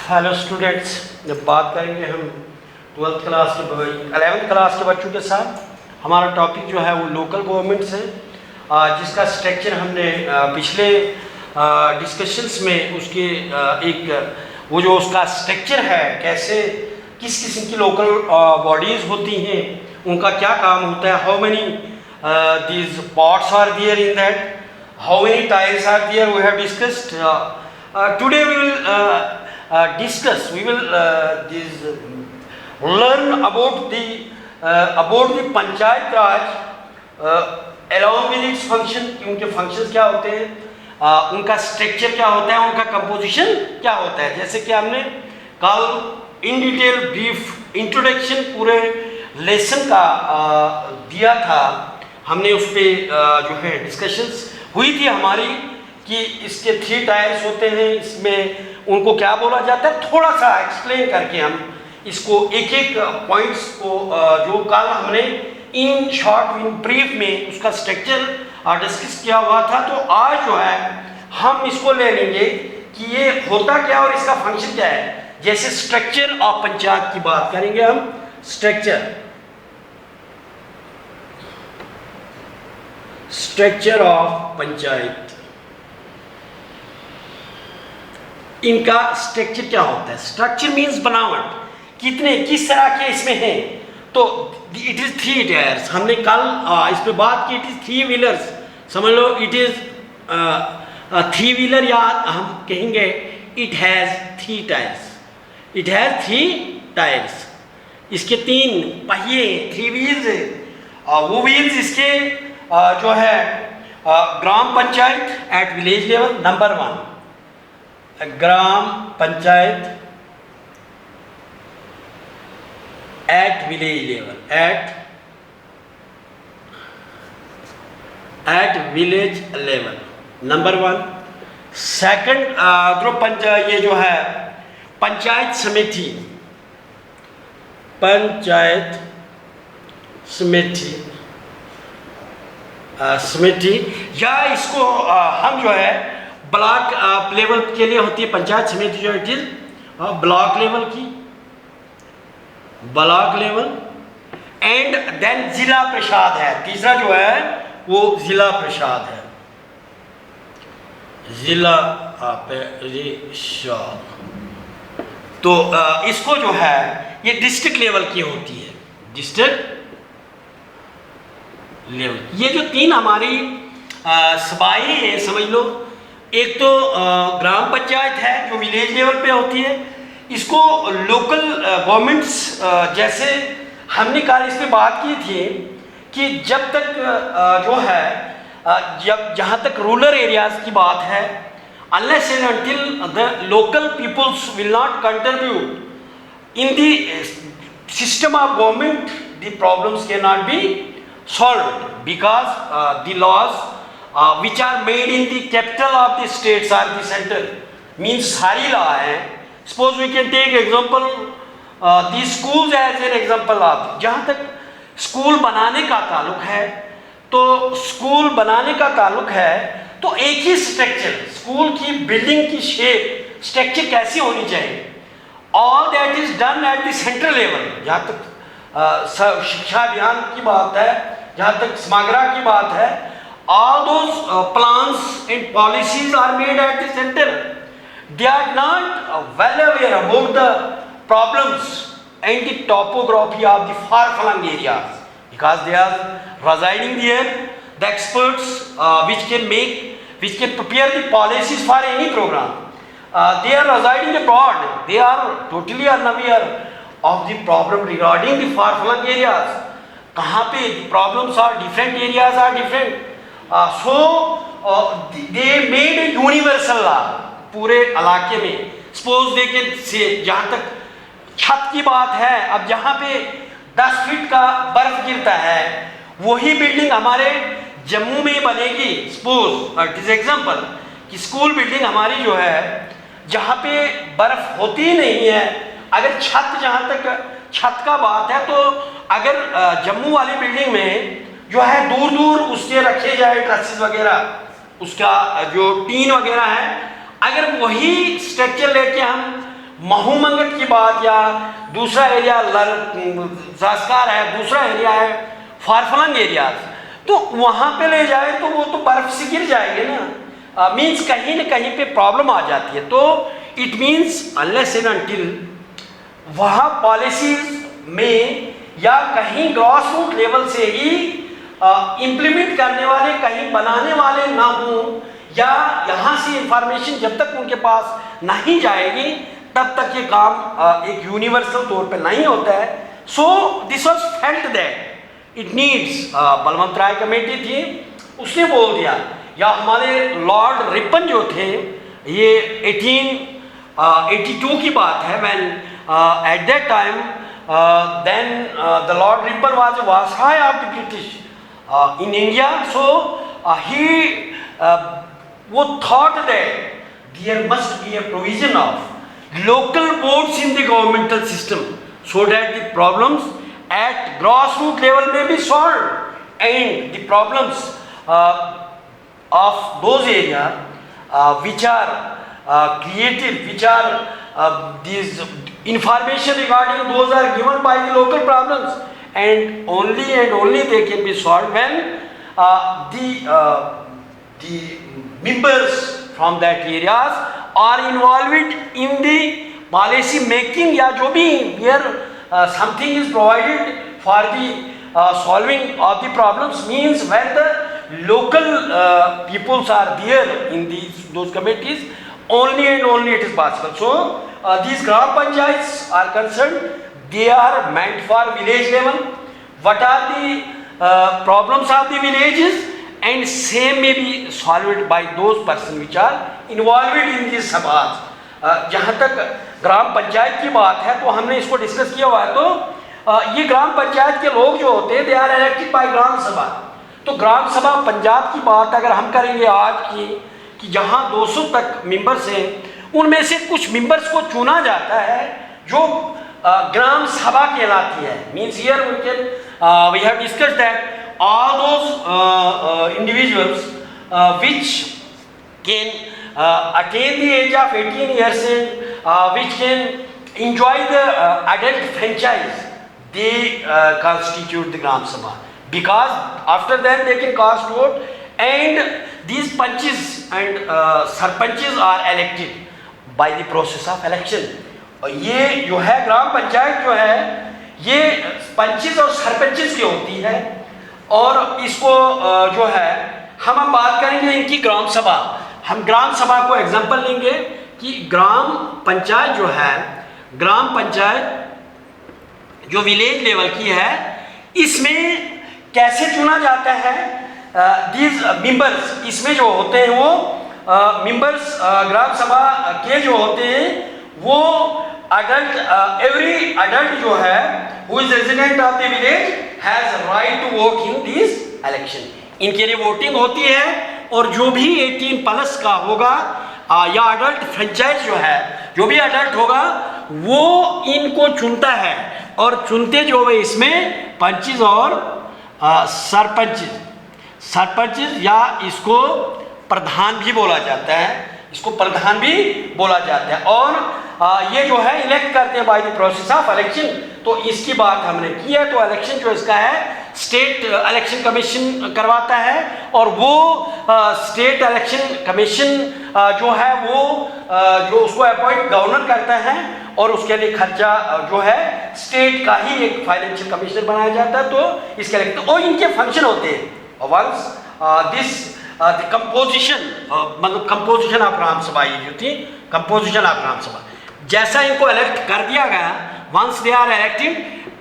Hello students, जब बात करेंगे हम 11th क्लास के बच्चों के साथ। हमारा टॉपिक जो है वो लोकल गवर्नमेंट्स है, जिसका स्ट्रक्चर हमने पिछले डिस्कशंस में उसके एक वो जो उसका स्ट्रक्चर है, कैसे किस किस्म की लोकल बॉडीज़ होती हैं, उनका क्या काम होता है, how many these parts are there in that, how many tiles are there, we have discussed. Today we will discuss, we will learn about the panchayat raj along with its function, उनके functions क्या होते हैं, उनका structure क्या होता है, उनका composition क्या होता है। जैसे कि हमने कल in detail brief introduction पूरे lesson का दिया था, हमने उस पर जो है discussions हुई थी हमारी कि इसके 3 टायर्स होते हैं, इसमें उनको क्या बोला जाता है, थोड़ा सा एक्सप्लेन करके हम इसको एक एक पॉइंट्स को जो कल हमने इन शॉर्ट इन ब्रीफ में उसका स्ट्रक्चर डिस्कस किया हुआ था। तो आज जो है हम इसको ले लेंगे कि ये होता क्या और इसका फंक्शन क्या है। जैसे स्ट्रक्चर ऑफ पंचायत की बात करेंगे हम, स्ट्रक्चर ऑफ पंचायत, इनका स्ट्रक्चर क्या होता है। स्ट्रक्चर मींस बनावट, कितने किस तरह के इसमें हैं। तो इट इज 3 टायर्स, हमने कल इस पे बात की। इट इज 3 व्हीलर्स, समझ लो इट इज 3 व्हीलर, या हम कहेंगे it has 3 tyres, it has 3 tyres. इसके 3 पहिए, 3 व्हील्स, वो व्हील्स इसके जो है ग्राम panchayat at village level, number 1 ग्राम panchayat at village level, at village level, number 1। Second जो पंचायत, ये जो है पंचायत समिति, पंचायत समिति, या इसको हम जो है ब्लॉक लेवल के लिए होती है पंचायत समिति, जो इट इज ब्लॉक लेवल की, ब्लॉक लेवल। एंड देन जिला परिषद है, तीसरा जो है वो जिला परिषद है, जिला परिषद। तो इसको जो है ये डिस्ट्रिक्ट लेवल की होती है, डिस्ट्रिक्ट लेवल। ये जो 3 हमारी सभाएं हैं, समझ लो, एक तो ग्राम पंचायत है जो विलेज लेवल पे होती है, इसको लोकल गवर्नमेंट्स, जैसे हमने कल इस पे बात की थी कि जब तक जो है जहाँ तक रूरल एरियाज की बात है, unless and until the local peoples will not contribute in the system of government, the problems can not be solved because the laws which are made in the capital of the states or the center, means सारी law है। Suppose we can take example these schools as an example of, जहाँ तक school बनाने का ताल्लुक है, तो school बनाने का ताल्लुक है तो एक ही स्ट्रक्चर, स्कूल की बिल्डिंग की शेप, स्ट्रक्चर कैसी होनी चाहिए, all that is done at the central level। जहाँ तक शिक्षा अभियान की बात है, जहाँ तक समग्रा की बात है, all those plans and policies are made at the center. They are not well aware about the problems and the topography of the far-flung areas, because they are residing there. The experts which can prepare the policies for any program, they are residing abroad. They are totally unaware of the problem regarding the far-flung areas. कहाँ पे the problems are different, areas are different. So they made a universal law पूरे इलाके में। Suppose they can say, जहाँ तक छत की बात है, अब जहाँ पे 10 फीट का बर्फ गिरता है, वही बिल्डिंग हमारे जम्मू में बनेगी। Suppose इट इज एग्जाम्पल कि स्कूल बिल्डिंग हमारी जो है, जहाँ पे बर्फ होती ही नहीं है, अगर छत, जहाँ तक छत का बात है, तो अगर जम्मू वाली बिल्डिंग में जो है दूर दूर उसके रखे जाए ट्रसेस वगैरह, उसका जो टीन वगैरह है, अगर वही स्ट्रक्चर लेके हम महूमंगट की बात या दूसरा एरिया जास्कार है, दूसरा एरिया है फारफलंग एरियाज, तो वहाँ पे ले जाए तो वो तो बर्फ से गिर जाएंगे ना, मीन्स कहीं न कहीं पे प्रॉब्लम आ जाती है। तो it means unless and until वहाँ पॉलिसीज में या कहीं ग्रॉस रूट लेवल से ही इम्प्लीमेंट करने वाले, कहीं बनाने वाले ना हों, या यहाँ से इंफॉर्मेशन जब तक उनके पास नहीं जाएगी तब तक ये काम एक यूनिवर्सल तौर पे नहीं होता है। So this was felt that it needs, Balwant Rai committee थी, उसने बोल दिया, या हमारे लॉर्ड रिपन जो थे, ये 1882 की बात है, when at that time then the Lord Ripon was a Viceroy of the British in India, so he thought that there must be a provision of local boards in the governmental system so that the problems at grassroots level may be solved, and the problems of those areas which are created, which are these information regarding those are given by the local problems, and only they can be solved when the members from that areas are involved in the policy making, या जो भी where something is provided for the solving of the problems, means when the local peoples are there in those committees, only and only it is possible. So these gram panchayats are concerned, they are meant for village level. What are the problems of the villages, and same may be solved by those persons which are involved in these sabhas. जहाँ तक ग्राम पंचायत की बात है तो हमने इसको discuss किया हुआ है। तो ये ग्राम पंचायत के लोग जो होते हैं, दे आर इलेक्टेड बाय ग्राम सभा। तो ग्राम सभा पंजाब की बात अगर हम करेंगे आज की, कि जहाँ 200 तक मेंबर्स हैं, उनमें से कुछ मेंबर्स को चुना जाता है जो ग्राम सभा कहलाती है। Means here we have discussed that all those individuals which can attain the age of 18 years and which can enjoy the adult franchise, they constitute the Gram Sabha, because after that they can cast vote, and these panches and sarpanches are elected by the process of election. और ये जो है ग्राम पंचायत जो है, ये punches और sarpanches की होती है, और इसको जो है हम बात करेंगे इनकी ग्राम सभा। हम ग्राम सभा को एग्जांपल लेंगे कि ग्राम पंचायत जो है, ग्राम पंचायत जो विलेज लेवल की है, इसमें कैसे चुना जाता है। दीज मेंबर्स, इसमें जो होते हैं वो मेंबर्स ग्राम सभा के जो होते हैं वो अडल्ट, एवरी अडल्ट जो है who is resident of the village has right to vote in this election. इनके लिए वोटिंग होती है, और जो भी 18 प्लस का होगा या अडल्ट फ्रेंचाइज जो है, जो भी अडल्ट होगा वो इनको चुनता है, और चुनते जो वे इसमें पंचेस और सरपंचेस या इसको प्रधान भी बोला जाता है, इसको प्रधान भी बोला जाता है, और ये जो है इलेक्ट करते हैं by the process of election. तो इसकी बात हमने की है। तो इलेक्शन जो इसका है स्टेट इलेक्शन कमीशन करवाता है, और वो स्टेट इलेक्शन कमीशन जो है वो जो उसको अपॉइंट गवर्नर करता है, और उसके लिए खर्चा जो है स्टेट का ही एक फाइनेंशियल कमिश्नर बनाया जाता है। तो इसके लिए तो इनके फंक्शन होते हैं। वंस दिस द कंपोजिशन, मतलब कंपोजिशन ऑफ ग्राम सभा, ये जो थी कंपोजिशन ऑफ ग्राम सभा, जैसा इनको इलेक्ट कर दिया गया, once they are elected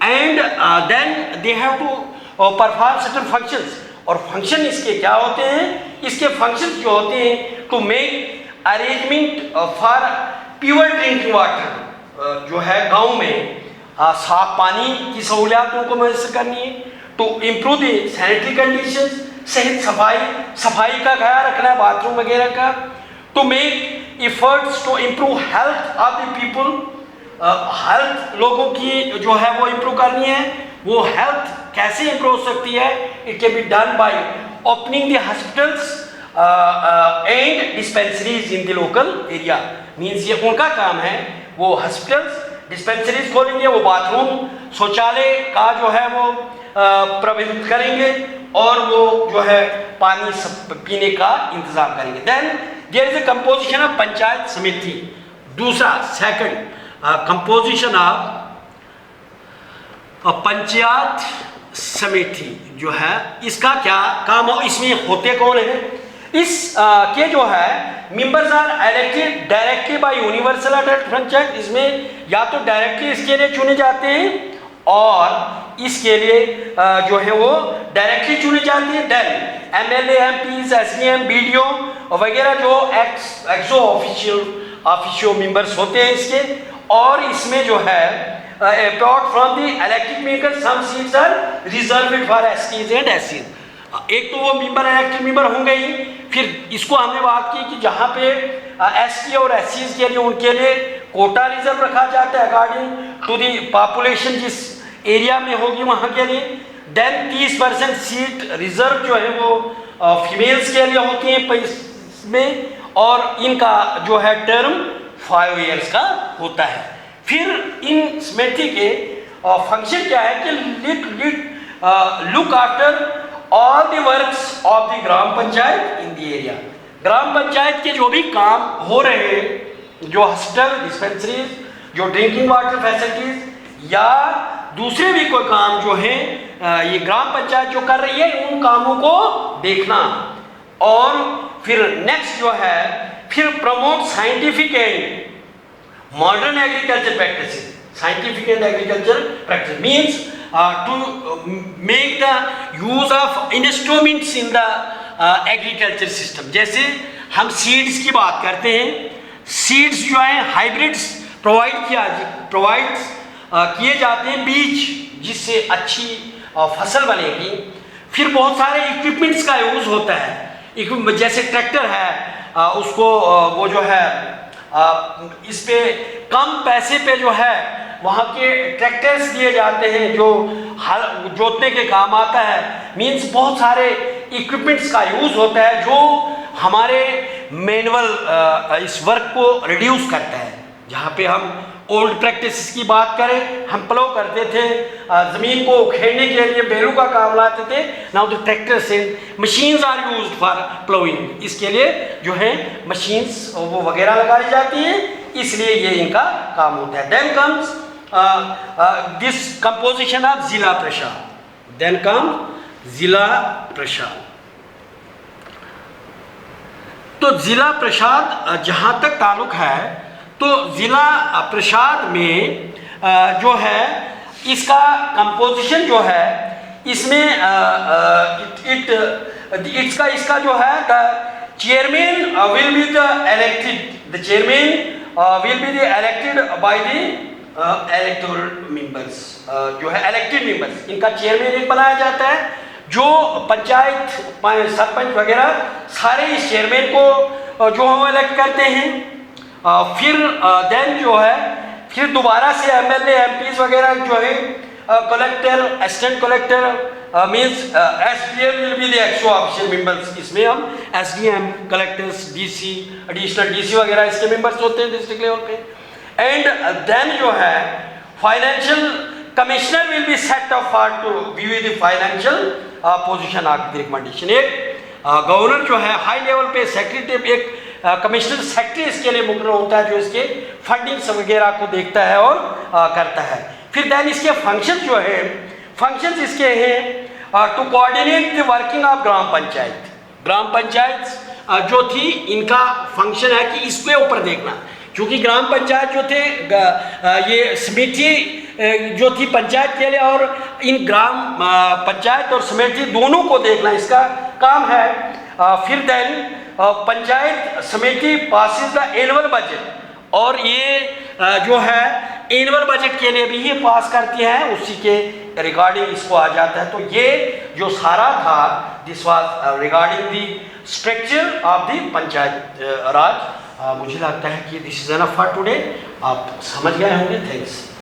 and then they have to perform certain functions. और फंक्शन इसके क्या होते हैं? इसके फंक्शंस जो होते हैं to make arrangement for pure drinking water, जो है गांव में साफ पानी की सहूलियात उनको मैसर करनी है, to improve the sanitary conditions, सेहत सफाई का ख्याल रखना है, बाथरूम वगैरह का, to make efforts to improve health of the people, health लोगों की जो है वो इम्प्रूव करनी है। वो हेल्थ कैसे इम्प्रूव हो सकती है? It can be done by opening the hospitals and dispensaries in the local area. Means ये उनका काम है वो हॉस्पिटल्स डिस्पेंसरीज खोलेंगे, वो बाथरूम शौचालय का जो है वो प्रबंध करेंगे और वो जो है पानी पीने का इंतजाम करेंगे। Then there is a composition of panchayat samiti. दूसरा सेकंड कंपोजिशन ऑफ पंचायत समिति जो है, इसका क्या काम हो, इसमें होते कौन है? इस के जो है members are elected directly by universal panchayat. इसमें या तो डायरेक्टली इसके लिए चुने जाते हैं और इसके लिए जो है वो डायरेक्टली चुने जाते हैं। Then MLA, MPs, SDM, BDO वगैरह जो एक्सो ऑफिशियो मेंबर्स होते हैं इसके, और इसमें जो है apart from the elected members some seats are reserved for STs and एससीज। एक तो वो मेंबर इलेक्टेड मेंबर होंगे ही, फिर इसको हमने बात की कि जहाँ पे एसटी और एससीज के लिए उनके लिए कोटा रिजर्व रखा जाता है अकॉर्डिंग टू दी पॉपुलेशन जिस एरिया में होगी वहाँ के लिए। देन 30% सीट रिजर्व जो है वो फीमेल्स के लिए होती हैं इसमें, और इनका जो है टर्म 5 इयर्स का होता है। फिर इन समिति के फंक्शन क्या है कि look after all the works of the ग्राम पंचायत इन द एरिया। ग्राम पंचायत के जो भी काम हो रहे हैं, जो हॉस्पिटल, डिस्पेंसरीज, जो ड्रिंकिंग वाटर फैसिलिटीज या दूसरे भी कोई काम जो है ये ग्राम पंचायत जो कर रही है, उन कामों को देखना। और फिर नेक्स्ट जो है फिर promote scientific and modern agriculture practices. Scientific and agriculture practice means to make the use of instruments in the agriculture system। जैसे हम सीड्स की बात करते हैं, सीड्स जो है हाइब्रिड्स प्रोवाइड किए जाते हैं, बीज जिससे अच्छी फसल बनेगी। फिर बहुत सारे इक्विपमेंट्स का यूज़ होता है, जैसे ट्रैक्टर है, उसको वो जो है इस पे कम पैसे पे जो है वहाँ के ट्रैक्टर्स दिए जाते हैं जो हल जोतने के काम आता है। मीन्स बहुत सारे इक्विपमेंट्स का यूज़ होता है जो हमारे मैनुअल इस वर्क को रिड्यूस करता है। जहाँ पे हम ओल्ड प्रैक्टिस की बात करें, हम प्लो करते थे, ज़मीन को उखेड़ने के लिए बैलों का काम लाते थे। Now the tractors and machines are used for ploughing. इसके लिए जो है मशीन्स वो वगैरह लगाई जाती हैं, इसलिए ये इनका काम होता है। Then comes this composition of zila parishad. Then come जिला परिषद। तो जिला परिषद जहाँ तक ताल्लुक है, तो जिला परिषद में जो है इसका कंपोजिशन जो है इसमें इसका जो है the chairman will be the elected. The chairman will be the elected by the electoral members. जो है इलेक्टेड मेंबर्स, इनका चेयरमैन एक बनाया जाता है, जो पंचायत सरपंच वगैरह सारे इस चेयरमैन को जो हम इलेक्ट करते हैं। फिर देन जो है फिर दोबारा से एमएलए, एमपीज वगैरह जो है collector, assistant collector means SDM will be the ex official members. इसमें हम SDM, collectors, DC, additional DC वगैरह इसके मेंबर्स होते हैं डिस्ट्रिक्ट लेवल पे। एंड देन जो है financial commissioner will be set off for to view the financial position of the recommendation. एक गवर्नर जो है हाई लेवल पे सेक्रेटरी, एक कमिश्नर सेक्रेटरी इसके लिए मुकर्रर होता है जो इसके फंडिंग्स वगैरह को देखता है और करता है। फिर देन इसके फंक्शन जो है, फंक्शंस इसके हैं to coordinate the working of ग्राम पंचायत। ग्राम पंचायत जो थी इनका फंक्शन है कि इसके ऊपर देखना, क्योंकि ग्राम पंचायत जो थे ये समिति जो थी पंचायत के लिए, और इन ग्राम पंचायत और समिति दोनों को देखना इसका काम है। फिर देन पंचायत समिति पासिस द एनुअल बजट, और ये जो है एनुअल बजट के लिए भी ये पास करती है, उसी के रिगार्डिंग इसको आ जाता है। तो ये जो सारा था this was regarding the structure of the panchayat Raj. मुझे लगता है कि this is enough for today. आप समझ गए होंगे। थैंक्स।